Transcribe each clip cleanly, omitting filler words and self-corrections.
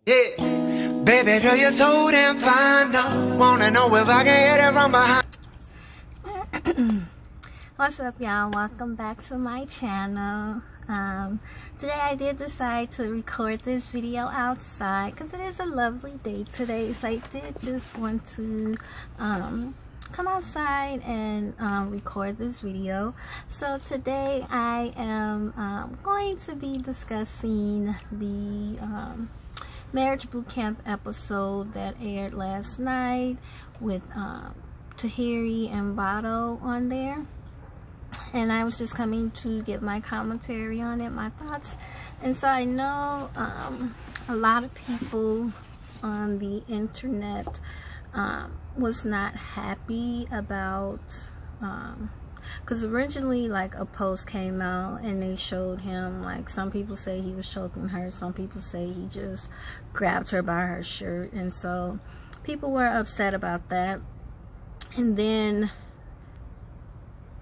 Yeah, baby girl, you're so damn fine. No, wanna know if I can hit it from behind. What's up, y'all? Welcome back to my channel. Today I did decide to record this video outside because it is a lovely day today, so I did just want to come outside and record this video. So today I am going to be discussing the marriage boot camp episode that aired last night with Tahiry and Vado on there. And I was just coming to give my commentary on it, my thoughts. And so I know a lot of people on the internet was not happy about, because originally like a post came out and they showed him, like some people say he was choking her, some people say he just grabbed her by her shirt, and so people were upset about that. And then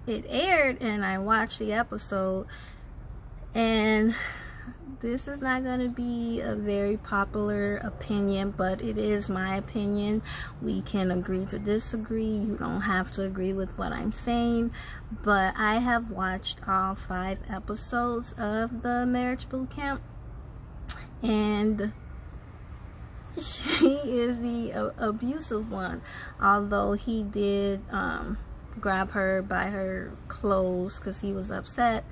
it aired and I watched the episode, and this is not going to be a very popular opinion, but it is my opinion. We can agree to disagree. You don't have to agree with what I'm saying, but I have watched all 5 episodes of the marriage boot camp, and she is the abusive one. Although he did grab her by her clothes because he was upset,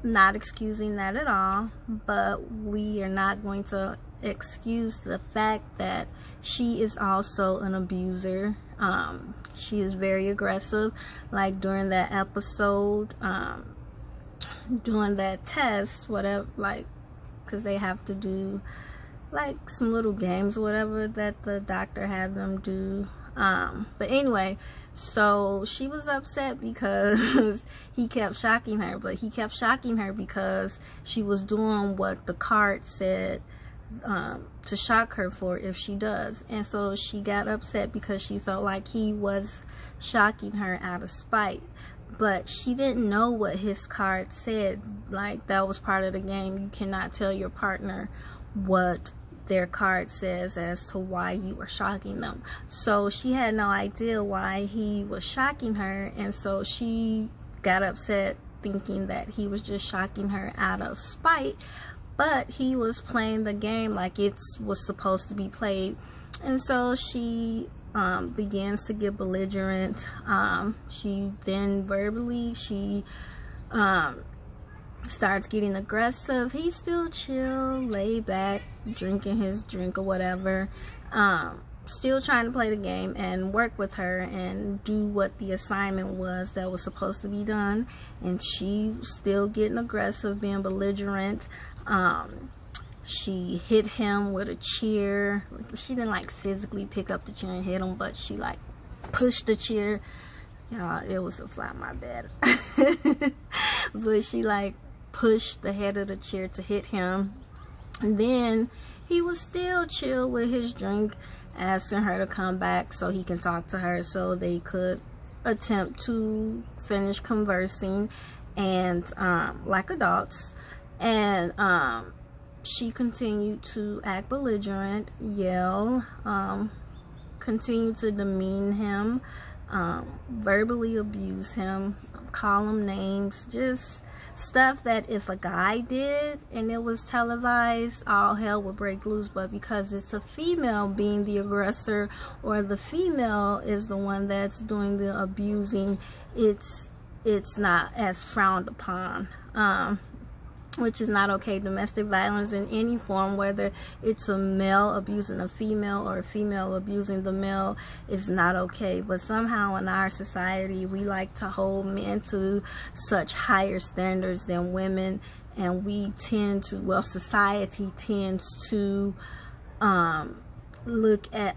not excusing that at all, but we are not going to excuse the fact that she is also an abuser. She is very aggressive, like during that episode, doing that test, whatever, like, because they have to do like some little games or whatever that the doctor had them do. But anyway, so she was upset because he kept shocking her, but he kept shocking her because she was doing what the card said to shock her for if she does. And so she got upset because she felt like he was shocking her out of spite. But she didn't know what his card said. Like, that was part of the game. You cannot tell your partner what their card says as to why you were shocking them. So she had no idea why he was shocking her, and so she got upset thinking that he was just shocking her out of spite, but he was playing the game like it was supposed to be played. And so she begins to get belligerent. She then verbally, she starts getting aggressive. He's still chill, laid back, drinking his drink or whatever, still trying to play the game and work with her and do what the assignment was that was supposed to be done. And she still getting aggressive, being belligerent. She hit him with a chair. She didn't like physically pick up the chair and hit him, but she like pushed the chair. Y'all, it was a fly, my bad. But she like pushed the head of the chair to hit him. And then he was still chill with his drink, asking her to come back so he can talk to her so they could attempt to finish conversing and like adults. And she continued to act belligerent, yell, continue to demean him, verbally abuse him, call him names, just stuff that if a guy did and it was televised, all hell would break loose. But because it's a female being the aggressor, or the female is the one that's doing the abusing, it's not as frowned upon, which is not okay. Domestic violence in any form, whether it's a male abusing a female or a female abusing the male, is not okay. But somehow in our society, we like to hold men to such higher standards than women, and we tend to, well, society tends to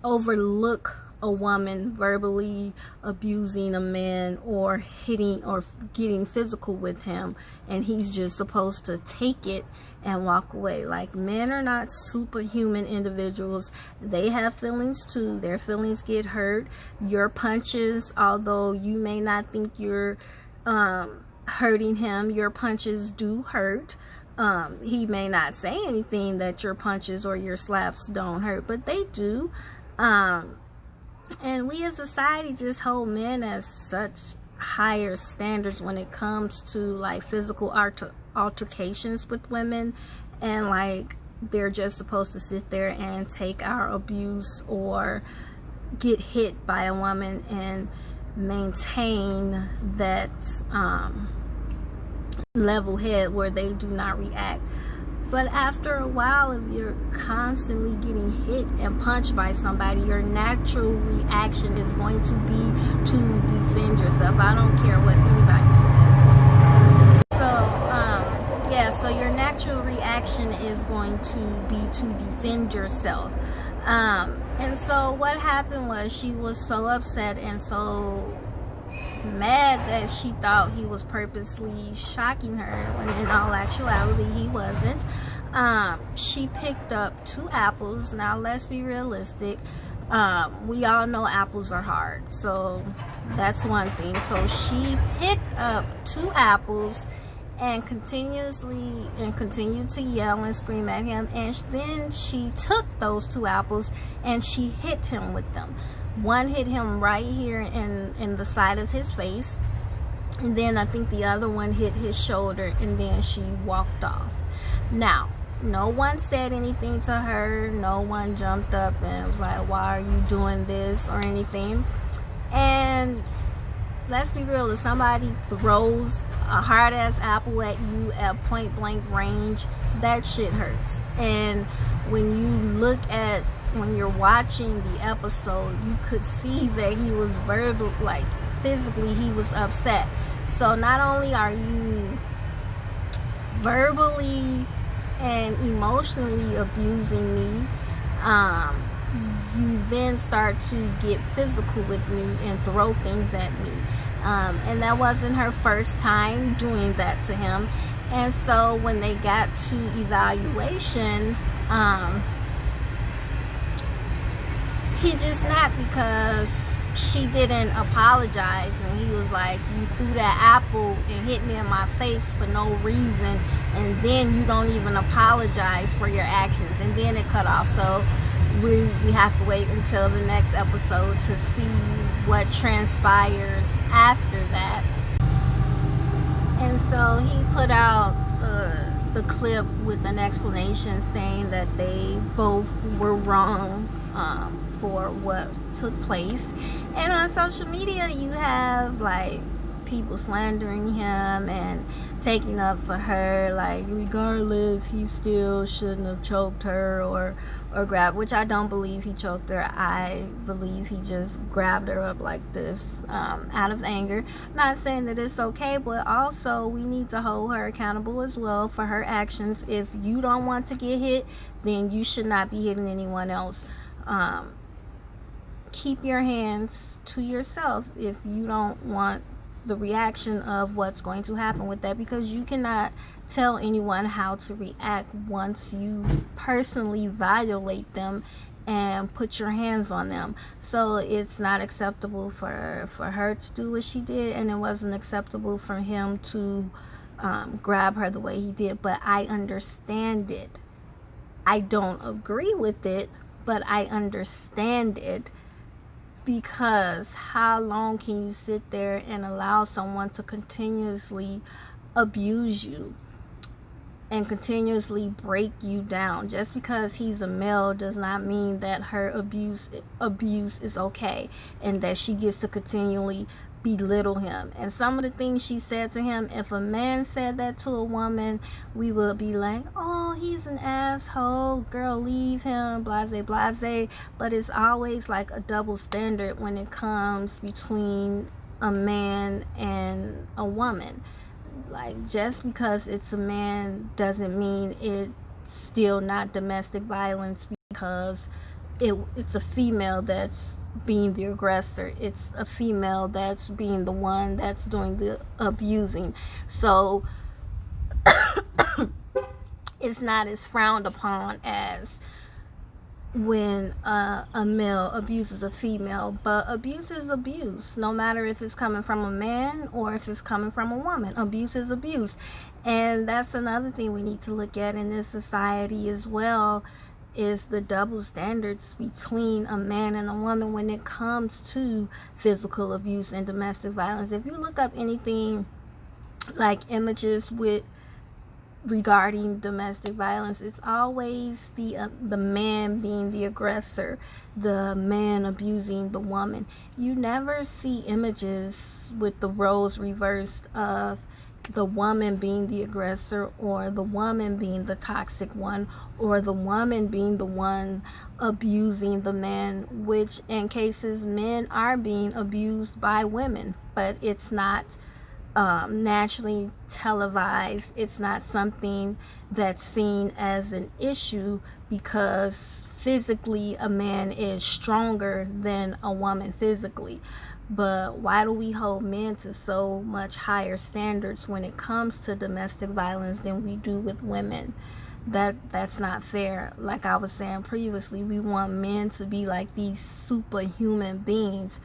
overlook a woman verbally abusing a man or hitting or getting physical with him, and he's just supposed to take it and walk away. Like, men are not superhuman individuals. They have feelings too. Their feelings get hurt. Your punches, although you may not think you're hurting him, your punches do hurt. He may not say anything that your punches or your slaps don't hurt, but they do. And we as a society just hold men as such higher standards when it comes to like physical altercations with women, and like they're just supposed to sit there and take our abuse or get hit by a woman and maintain that level head where they do not react. But after a while, if you're constantly getting hit and punched by somebody, your natural reaction is going to be to defend yourself. I don't care what anybody says. So, yeah, so your natural reaction is going to be to defend yourself. And so what happened was she was so upset and so mad that she thought he was purposely shocking her, when in all actuality he wasn't. She picked up 2 apples. Now let's be realistic. We all know apples are hard, so that's one thing. So she picked up 2 apples and continued to yell and scream at him, and then she took those 2 apples and she hit him with them. One hit him right here in the side of his face, and then I think the other one hit his shoulder, and then she walked off. Now, no one said anything to her. No one jumped up and was like, why are you doing this or anything. And let's be real, if somebody throws a hard-ass apple at you at point-blank range, that shit hurts. And when you're watching the episode, you could see that he was physically he was upset. So not only are you verbally and emotionally abusing me, you then start to get physical with me and throw things at me. And that wasn't her first time doing that to him. And so when they got to evaluation, he just snapped because she didn't apologize, and he was like, you threw that apple and hit me in my face for no reason, and then you don't even apologize for your actions. And then it cut off. So we have to wait until the next episode to see what transpires after that. And so he put out the clip with an explanation saying that they both were wrong for what took place. And on social media, you have like people slandering him and taking up for her, like regardless, he still shouldn't have choked her or grabbed, which I don't believe he choked her. I believe he just grabbed her up like this out of anger. Not saying that it's okay, but also we need to hold her accountable as well for her actions. If you don't want to get hit, then you should not be hitting anyone else. Keep your hands to yourself if you don't want the reaction of what's going to happen with that, because you cannot tell anyone how to react once you personally violate them and put your hands on them. So it's not acceptable for her to do what she did, and it wasn't acceptable for him to grab her the way he did. But I understand it. I don't agree with it, but I understand it. Because how long can you sit there and allow someone to continuously abuse you and continuously break you down? Just because he's a male does not mean that her abuse is okay and that she gets to continually belittle him. And some of the things she said to him, if a man said that to a woman, we would be like, oh, he's an asshole, girl, leave him, blase blase. But it's always like a double standard when it comes between a man and a woman. Like, just because it's a man doesn't mean it's still not domestic violence, because it's a female that's being the aggressor. It's a female that's being the one that's doing the abusing. So it's not as frowned upon as when a male abuses a female. But abuse is abuse, no matter if it's coming from a man or if it's coming from a woman. Abuse is abuse. And that's another thing we need to look at in this society as well, is the double standards between a man and a woman when it comes to physical abuse and domestic violence. If you look up anything like images with regarding domestic violence, it's always the man being the aggressor, the man abusing the woman. You never see images with the roles reversed of the woman being the aggressor, or the woman being the toxic one, or the woman being the one abusing the man, which in cases men are being abused by women, but it's not nationally televised. It's not something that's seen as an issue because physically a man is stronger than a woman physically. But why do we hold men to so much higher standards when it comes to domestic violence than we do with women? That's not fair. Like I was saying previously, we want men to be like these superhuman beings,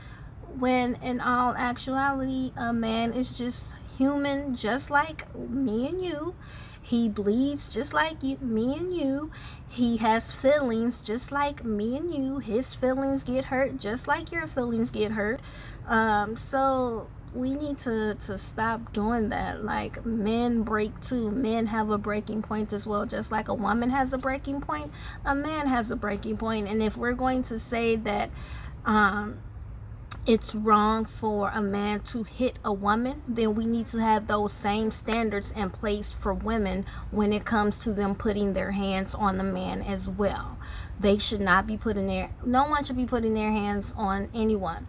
when in all actuality a man is just human, just like me and you. He bleeds just like me and you. He has feelings just like me and you. His feelings get hurt just like your feelings get hurt. So we need to stop doing that. Like, men break too. Men have a breaking point as well. Just like a woman has a breaking point, a man has a breaking point. And if we're going to say that it's wrong for a man to hit a woman, then we need to have those same standards in place for women when it comes to them putting their hands on the man as well. They should not be no one should be putting their hands on anyone.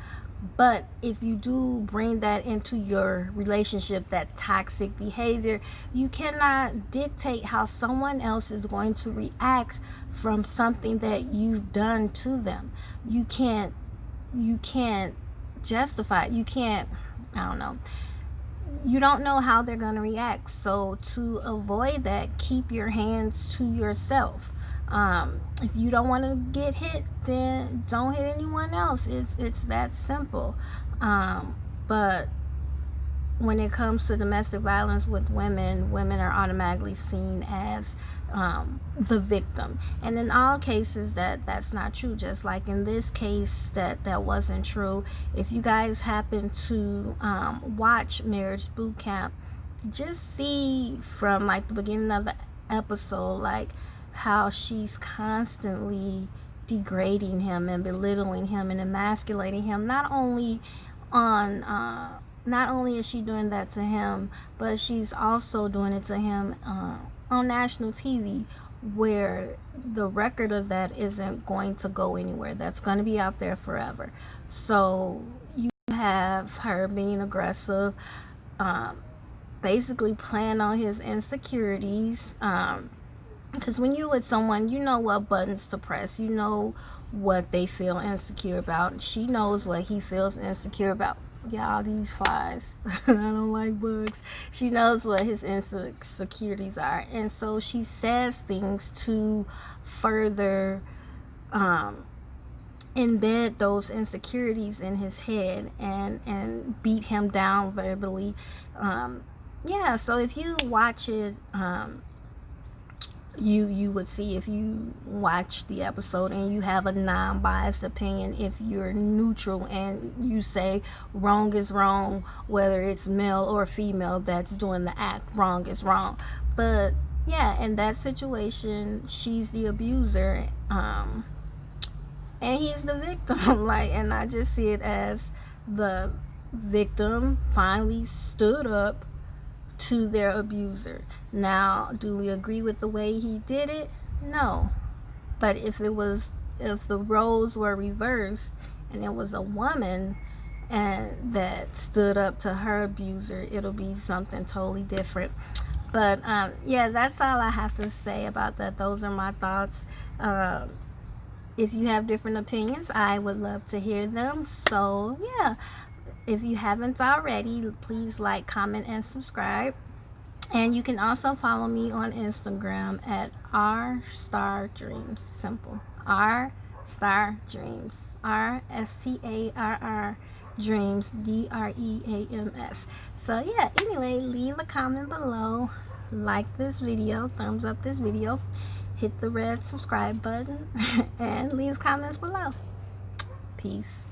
But if you do bring that into your relationship, that toxic behavior, you cannot dictate how someone else is going to react from something that you've done to them. You can't justify it. You can't, I don't know. You don't know how they're going to react. So to avoid that, keep your hands to yourself. If you don't want to get hit, then don't hit anyone else. It's that simple. But when it comes to domestic violence with women, women are automatically seen as the victim. And in all cases that's not true. Just like in this case, that wasn't true. If you guys happen to watch Marriage Boot Camp, just see from like the beginning of the episode, like how she's constantly degrading him and belittling him and emasculating him. Not only is she doing that to him, but she's also doing it to him on national TV, where the record of that isn't going to go anywhere. That's going to be out there forever. So you have her being aggressive, basically playing on his insecurities. Because when you're with someone, you know what buttons to press. You know what they feel insecure about. She knows what he feels insecure about. Y'all, these flies. I don't like bugs. She knows what his insecurities are. And so she says things to further embed those insecurities in his head and beat him down verbally. Yeah, so if you watch it, you would see, if you watch the episode and you have a non-biased opinion, if you're neutral and you say wrong is wrong, whether it's male or female that's doing the act, wrong is wrong. But yeah, in that situation, she's the abuser, and he's the victim. Like, and I just see it as the victim finally stood up to their abuser. Now, do we agree with the way he did it? No. But if the roles were reversed and it was a woman and that stood up to her abuser, it'll be something totally different. But yeah, that's all I have to say about that. Those are my thoughts. If you have different opinions, I would love to hear them. So yeah, if you haven't already, please like, comment, and subscribe. And you can also follow me on Instagram at rstarrdreams. Simple. rstarrdreams. RSTARR dreams. DREAMS. So yeah, anyway, leave a comment below. like this video, thumbs up this video, hit the red subscribe button, and leave comments below. Peace.